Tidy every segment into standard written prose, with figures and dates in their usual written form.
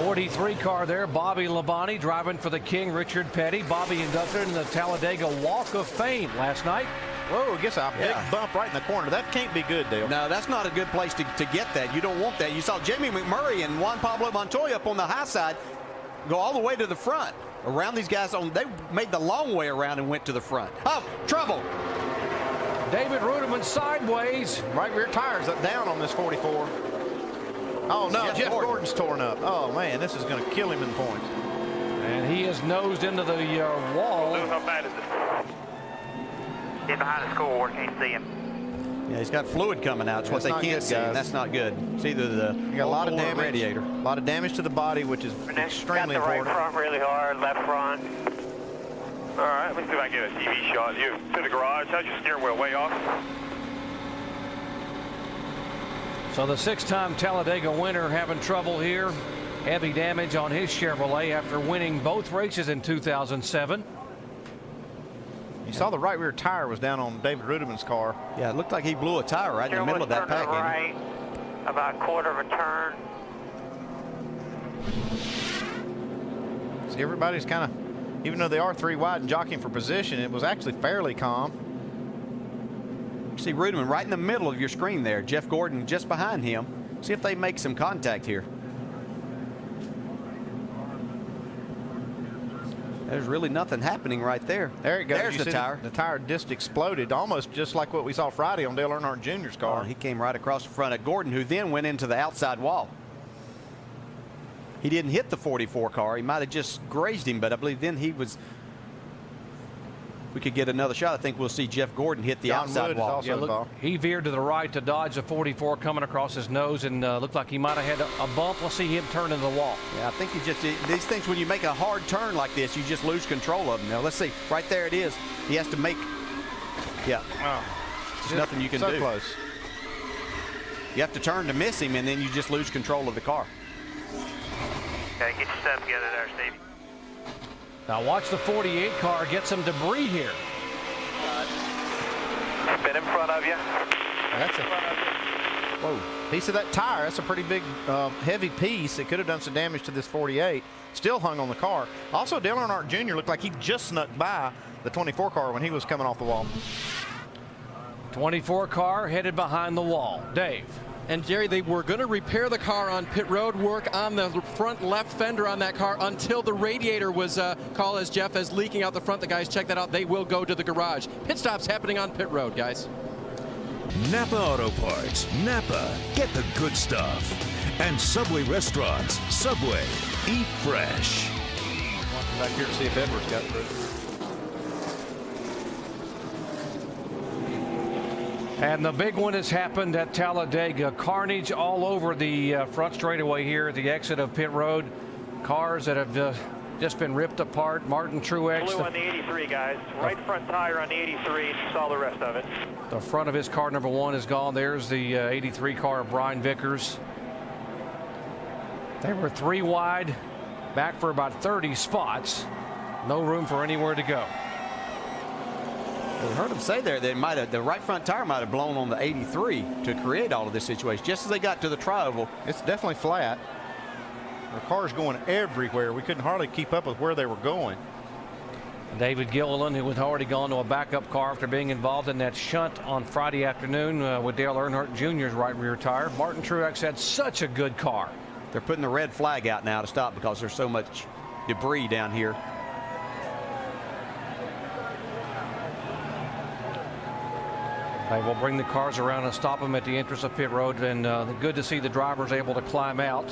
43 car there, Bobby Labonte driving for the King, Richard Petty. Bobby inducted in the Talladega Walk of Fame last night. Whoa, gets a big bump right in the corner. That can't be good, Dale. No, that's not a good place to get that. You don't want that. You saw Jamie McMurray and Juan Pablo Montoya up on the high side go all the way to the front. Around these guys, they made the long way around and went to the front. Oh, trouble. David Ruderman sideways. Right rear tires up down on this 44. Oh, no, Jeff Gordon's torn up. Oh, man, this is going to kill him in points. And he is nosed into the wall. How bad is it? Get behind the scoreboard, can't see him. Yeah, he's got fluid coming out. It's what they can't see. That's not good. It's either the got a lot of damage, radiator. A lot of damage to the body, which is extremely important. Got the right front really hard, left front. All right, let me see if I can get a TV shot. You to the garage. How's your steering wheel? Way off? So the 6-time Talladega winner having trouble here. Heavy damage on his Chevrolet after winning both races in 2007. You saw the right rear tire was down on David Ruderman's car. Yeah, it looked like he blew a tire right in the middle of that pack. Right, about a quarter of a turn. See, everybody's kind of, even though they are 3 wide and jockeying for position, it was actually fairly calm. You see Ruderman right in the middle of your screen there. Jeff Gordon just behind him. See if they make some contact here. There's really nothing happening right there. There it goes. There's the tire. The tire just exploded, almost just like what we saw Friday on Dale Earnhardt Jr.'s car. Oh, he came right across the front of Gordon, who then went into the outside wall. He didn't hit the 44 car. He might have just grazed him, but I believe then he was. We could get another shot. I think we'll see Jeff Gordon hit the outside wall. Yeah, look, he veered to the right to dodge the 44 coming across his nose, and looked like he might have had a bump. Let's see him turn into the wall. Yeah, I think these things, when you make a hard turn like this, you just lose control of them. Now let's see. Right there it is. He has to make. Yeah. There's nothing you can do. So close. You have to turn to miss him, and then you just lose control of the car. Okay, get your stuff together there, Stevie. Now watch the 48 car get some debris here. Spin in front of you. That's a piece of that tire. That's a pretty big, heavy piece. It could have done some damage to this 48. Still hung on the car. Also, Dale Earnhardt Jr. looked like he just snuck by the 24 car when he was coming off the wall. 24 car headed behind the wall. Dave. And Jerry, they were going to repair the car on pit road, work on the front left fender on that car until the radiator was called as Jeff is leaking out the front. The guys check that out. They will go to the garage. Pit stop's happening on pit road, guys. Napa Auto Parts. Napa. Get the good stuff. And Subway Restaurants. Subway. Eat fresh. Back here to see if Edwards got through. And the big one has happened at Talladega. Carnage all over the front straightaway here at the exit of pit road. Cars that have just been ripped apart. Martin Truex. Blue on the 83, guys. Right front tire on the 83. You saw the rest of it. The front of his car, number 1, is gone. There's the 83 car of Brian Vickers. They were 3 wide, back for about 30 spots. No room for anywhere to go. We heard him say there that the right front tire might have blown on the 83 to create all of this situation. Just as they got to the tri-oval. It's definitely flat. The car's going everywhere. We couldn't hardly keep up with where they were going. David Gilliland, who had already gone to a backup car after being involved in that shunt on Friday afternoon with Dale Earnhardt Jr.'s right rear tire. Martin Truex had such a good car. They're putting the red flag out now to stop because there's so much debris down here. They will bring the cars around and stop them at the entrance of pit road, and good to see the drivers able to climb out.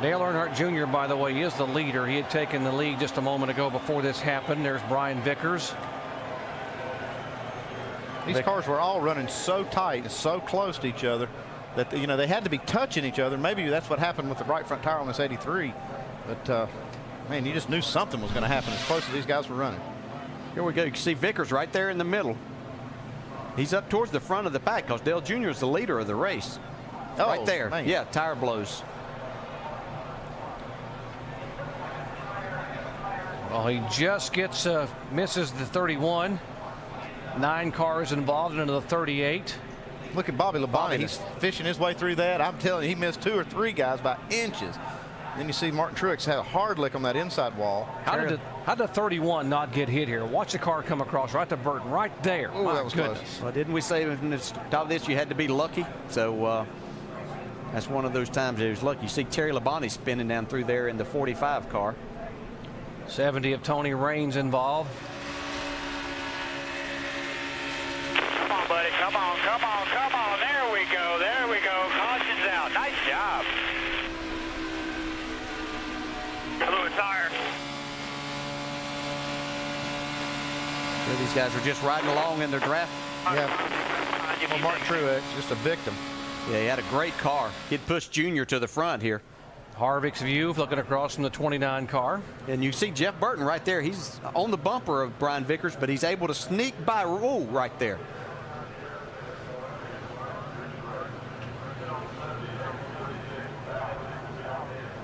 Dale Earnhardt Jr., by the way, is the leader. He had taken the lead just a moment ago before this happened. There's Brian Vickers. These cars were all running so tight and so close to each other that, you know, they had to be touching each other. Maybe that's what happened with the right front tire on this 83. But, man, you just knew something was going to happen as close as these guys were running. Here we go. You can see Vickers right there in the middle. He's up towards the front of the pack because Dale Jr. is the leader of the race. Oh, right there. Man. Yeah, tire blows. Well, he just gets misses the 31. 9 cars involved into the 38. Look at Bobby Labonte. He's fishing his way through that. I'm telling you, he missed 2 or 3 guys by inches. Then you see Martin Truex had a hard lick on that inside wall. How did the 31 not get hit here? Watch the car come across right to Burton, right there. Oh, that was goodness. close. Well, didn't we say in the top of this you had to be lucky? So that's one of those times it was lucky. You see Terry Labonte spinning down through there in the 45 car. 70 of Tony Raines involved. Come on, buddy. Come on, come on, come on. There we go. There we go. Caution's out. Nice job. Fluid tire. So these guys are just riding along in their draft. Yeah. Well, Martin Truex, just a victim. Yeah, he had a great car. He'd pushed Junior to the front here. Harvick's view looking across from the 29 car. And you see Jeff Burton right there. He's on the bumper of Brian Vickers, but he's able to sneak by Rule right there.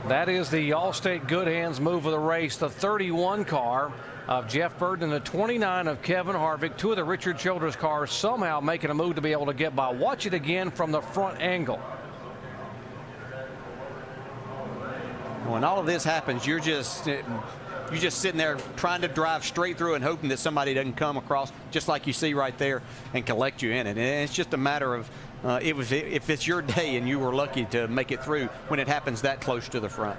That is the Allstate Good Hands move of the race. The 31 car of Jeff Burton and the 29 of Kevin Harvick. Two of the Richard Childress cars somehow making a move to be able to get by. Watch it again from the front angle. When all of this happens, you're just sitting there trying to drive straight through and hoping that somebody doesn't come across, just like you see right there, and collect you in it. And it's just a matter of if it's your day and you were lucky to make it through when it happens that close to the front.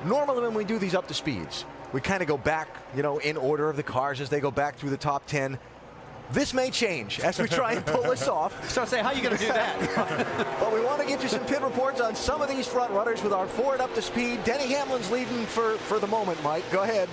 Normally when we do these up to speeds, we kind of go back, you know, in order of the cars as they go back through the top 10. This may change as we try and pull this off. So say, how are you going to do that? But we want to get you some pit reports on some of these front runners with our Ford up to speed. Denny Hamlin's leading for the moment, Mike. Go ahead.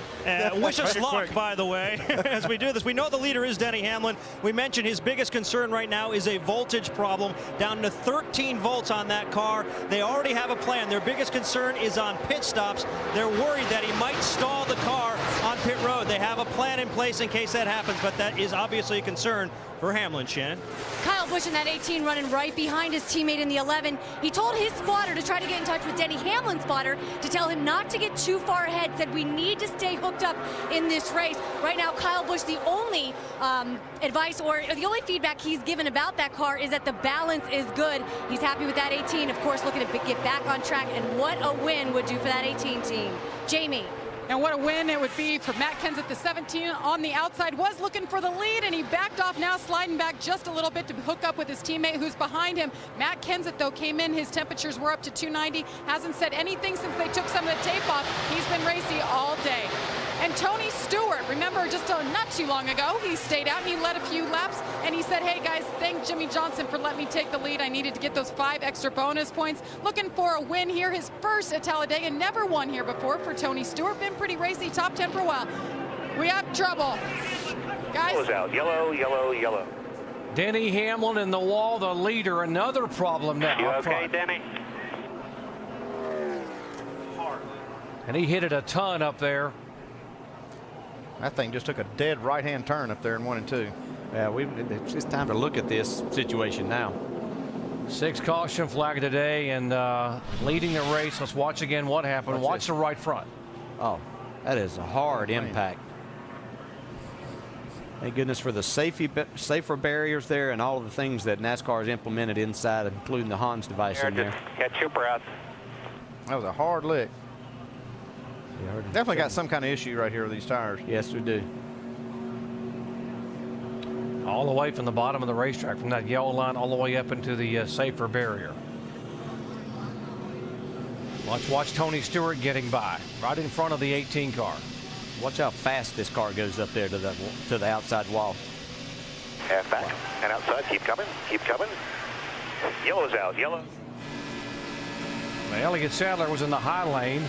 Wish us luck, by the way, as we do this. We know the leader is Denny Hamlin. We mentioned his biggest concern right now is a voltage problem, down to 13 volts on that car. They already have a plan. Their biggest concern is on pit stops. They're worried that he might stall the car on pit road. They have a plan in place in case that happens, but that is obviously a concern for Hamlin, Shannon. Kyle Busch in that 18 running right behind his teammate in the 11. He told his spotter to try to get in touch with Denny Hamlin's spotter to tell him not to get too far ahead, said we need to stay hooked up in this race. Right now, Kyle Busch, the only advice or the only feedback he's given about that car is that the balance is good. He's happy with that 18, of course, looking to get back on track, and what a win would do for that 18 team. Jamie. And what a win it would be for Matt Kenseth. The 17 on the outside was looking for the lead, and he backed off, now sliding back just a little bit to hook up with his teammate who's behind him. Matt Kenseth, though, came in. His temperatures were up to 290. Hasn't said anything since they took some of the tape off. He's been racy all day. And Tony Stewart, remember just not too long ago, he stayed out and he led a few laps, and he said, hey guys, thank Jimmy Johnson for letting me take the lead. I needed to get those 5 extra bonus points. Looking for a win here, his first at Talladega, never won here before for Tony Stewart. Been pretty racy, top 10 for a while. We have trouble. Guys. Close out, yellow, yellow, yellow. Denny Hamlin in the wall, the leader. Another problem now. You up okay, front. Denny? And he hit it a ton up there. That thing just took a dead right-hand turn up there in 1 and 2. Yeah, it's just time to look at this situation now. 6 caution flag today, and leading the race. Let's watch again what happened. Watch the right front. Oh, that is a hard impact. Thank goodness for the safer barriers there and all of the things that NASCAR has implemented inside, including the Hans device in there. Catch your breath. That was a hard lick. Definitely got some kind of issue right here with these tires. Yes, we do. All the way from the bottom of the racetrack, from that yellow line all the way up into the safer barrier. Watch Tony Stewart getting by, right in front of the 18 car. Watch how fast this car goes up there to the outside wall. Half back and outside. Keep coming. Keep coming. Yellow's out. Yellow. Elliott Sadler was in the high lane.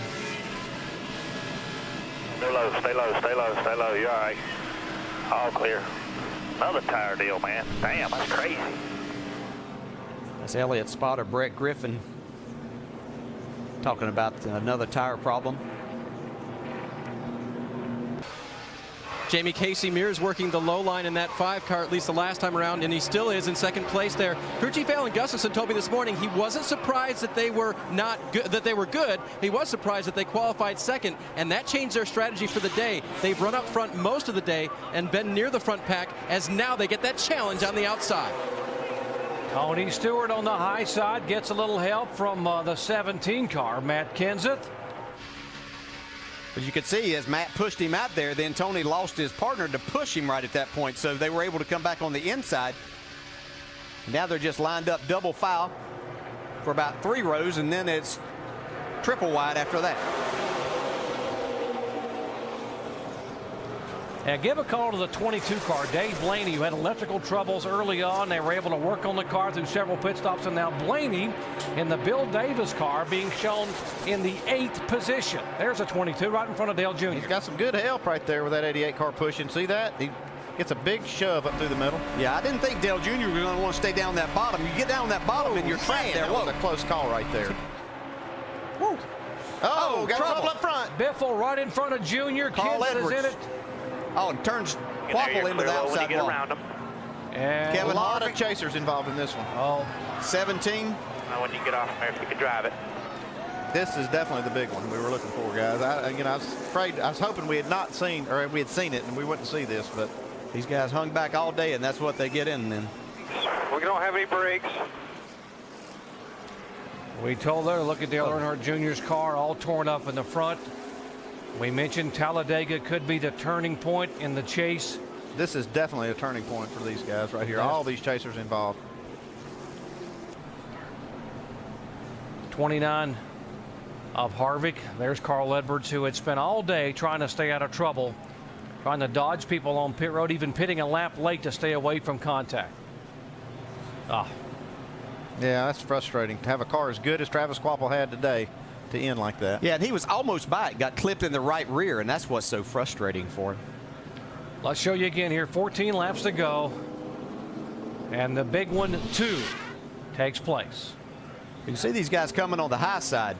Stay low. Stay low. Stay low. Stay low. You're all right. All clear. Another tire deal, man. Damn, that's crazy. That's Elliott spotter Brett Griffin talking about another tire problem. Jamie Casey Mears working the low line in that 5 car, at least the last time around, and he still is in second place there. Crew Chief Alan Gustafson told me this morning he wasn't surprised that they were not good, that they were good. He was surprised that they qualified second, and that changed their strategy for the day. They've run up front most of the day and been near the front pack, as now they get that challenge on the outside. Tony Stewart on the high side gets a little help from the 17 car, Matt Kenseth. But you could see as Matt pushed him out there, then Tony lost his partner to push him right at that point. So they were able to come back on the inside. Now they're just lined up double file for about 3 rows, and then it's triple wide after that. And give a call to the 22 car, Dave Blaney, who had electrical troubles early on. They were able to work on the car through several pit stops, and now Blaney in the Bill Davis car being shown in the 8th position. There's a 22 right in front of Dale Jr. He's got some good help right there with that 88 car pushing. See that? He gets a big shove up through the middle. Yeah, I didn't think Dale Jr. was going to want to stay down that bottom. You get down that bottom and you're trapped there. That was a close call right there. Woo. Oh, got trouble trouble up front. Biffle right in front of Junior. Carl Kenseth is in Edwards. it. Oh, and turns Quapple into the outside wall. And Kevin A lot Harvick. of chasers involved in this one. Oh, 17. When you get off there, if you can drive it. This is definitely the big one we were looking for, guys. I was hoping we had not seen, or we had seen it and we wouldn't see this, but These guys hung back all day, and that's what they get in then. We don't have any brakes. we told her, look at Dale Earnhardt Jr.'s car all torn up in the front. We mentioned Talladega could be the turning point in the chase. this is definitely a turning point for these guys right here. Yes. All these chasers involved. 29 of Harvick. There's Carl Edwards, who had spent all day trying to stay out of trouble, trying to dodge people on pit road, even pitting a lap late to stay away from contact. Yeah, that's frustrating to have a car as good as Travis Quapple had today to end like that. Yeah, and he was almost by it, got clipped in the right rear, and that's what's so frustrating for him. Let's show you again here. 14 laps to go, and the big one, 2, takes place. You can see these guys coming on the high side.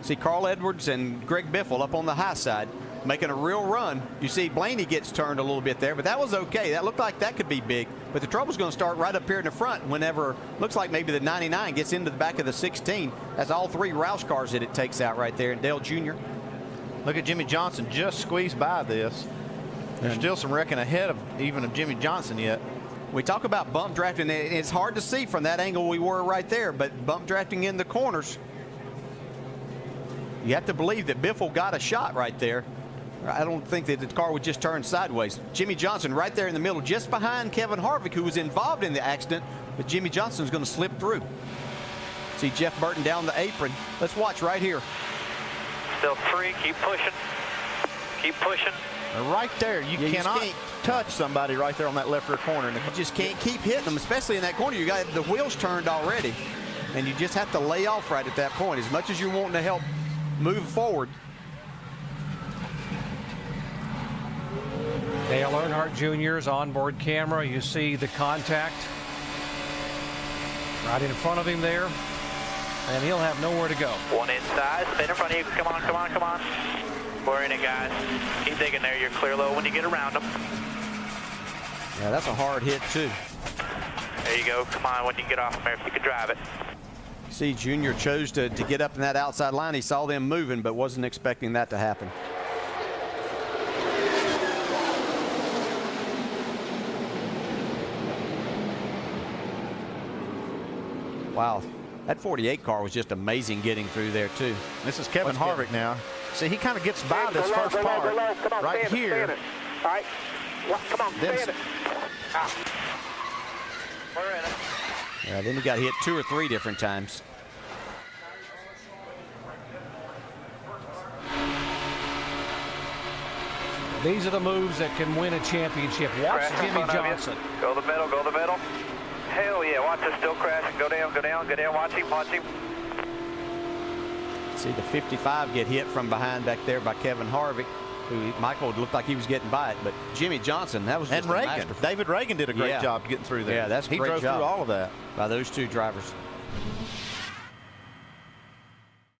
See Carl Edwards and Greg Biffle up on the high side making a real run. You see Blaney gets turned a little bit there, but that was okay. That looked like that could be big, but the trouble's going to start right up here in the front whenever looks like maybe the 99 gets into the back of the 16. That's all 3 Roush cars that it takes out right there, and Dale Jr. Look at Jimmy Johnson just squeezed by this. There's still some wrecking ahead of even of Jimmy Johnson yet. We talk about bump drafting. It's hard to see from that angle we were right there, but bump drafting in the corners, you have to believe that Biffle got a shot right there. I don't think that the car would just turn sideways. Jimmy Johnson right there in the middle, just behind Kevin Harvick, who was involved in the accident, but Jimmy Johnson's going to slip through. See Jeff Burton down the apron. Let's watch right here. Still 3, keep pushing. Keep pushing. Right there, you cannot touch somebody right there on that left rear corner. You just can't keep hitting them, especially in that corner. You got the wheels turned already, and you just have to lay off right at that point. As much as you're wanting to help move forward. Dale Earnhardt Jr.'s onboard camera. You see the contact right in front of him there, and he'll have nowhere to go. 1 inside, spin in front of you. Come on, come on, come on. We're in it, guys. Keep digging there. You're clear low when you get around them. Yeah, that's a hard hit, too. There you go. Come on, when you get off there, if you can drive it. See, Junior chose to get up in that outside line. He saw them moving, but wasn't expecting that to happen. Wow, that 48 car was just amazing getting through there, too. This is Kevin Harvick now. See, he kind of gets by this first part right here. All right. Come on, Then stand it. We're in it. Yeah, then he got hit 2 or 3 different times. These are the moves that can win a championship. Watch Crash in Jimmy front of you. Johnson. Go to the middle, go to the middle. Hell yeah, watch this still crashing. Go down, go down, go down. Watch him, watch him. See the 55 get hit from behind back there by Kevin Harvick, who Michael looked like he was getting by it, but Jimmy Johnson, that was just And Reagan. masterful. David Reagan did a great Yeah. job getting through there. Yeah, that's a he great drove job through all of that. by those 2 drivers.